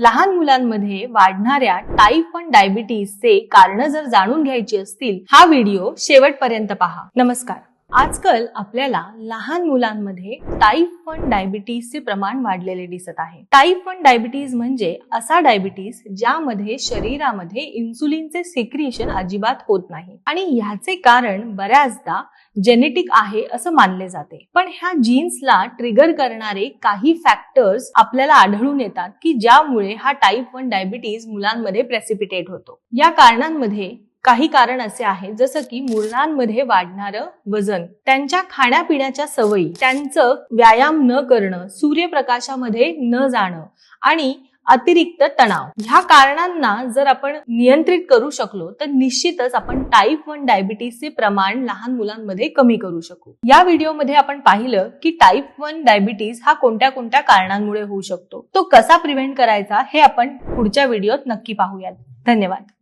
लहान मुलांमध्ये वाढणाऱ्या टाईप 1 डायबिटीजचे कारण जर जाणून घ्यायची असतील, हा व्हिडिओ शेवटपर्यंत पहा. नमस्कार. आजकाल आपल्याला लहान मुलांमध्ये टाईप 1 डायबिटीजचे प्रमाण वाढलेले दिसत आहे. टाईप 1 डायबिटीज म्हणजे असा डायबिटीज ज्यामध्ये शरीरामध्ये इन्सुलिनचे सिक्रिशन अजिबात होत नाही आणि ह्याचे कारण बऱ्याचदा जेनेटिक आहे असं मानले जाते. पण ह्या जीन्सला ट्रिगर करणारे काही फॅक्टर्स आपल्याला आढळून येतात की ज्यामुळे हा टाईप 1 डायबिटीज मुलांमध्ये प्रेसिपिटेट होतो. या कारणांमध्ये काही कारण असे आहे जसं की मुलांमध्ये वाढणारं वजन, त्यांच्या खाण्यापिण्याच्या सवयी, त्यांचं व्यायाम न करणं, सूर्यप्रकाशामध्ये न जाणं आणि अतिरिक्त तणाव. ह्या कारणांना जर आपण नियंत्रित करू शकलो तर निश्चितच आपण टाईप 1 डायबिटीजचे प्रमाण लहान मुलांमध्ये कमी करू शकू. या व्हिडिओमध्ये आपण पाहिलं की टाईप 1 डायबिटीज हा कोणत्या कोणत्या कारणांमुळे होऊ शकतो, तो कसा प्रिव्हेंट करायचा हे आपण पुढच्या व्हिडिओत नक्की पाहूयात. धन्यवाद.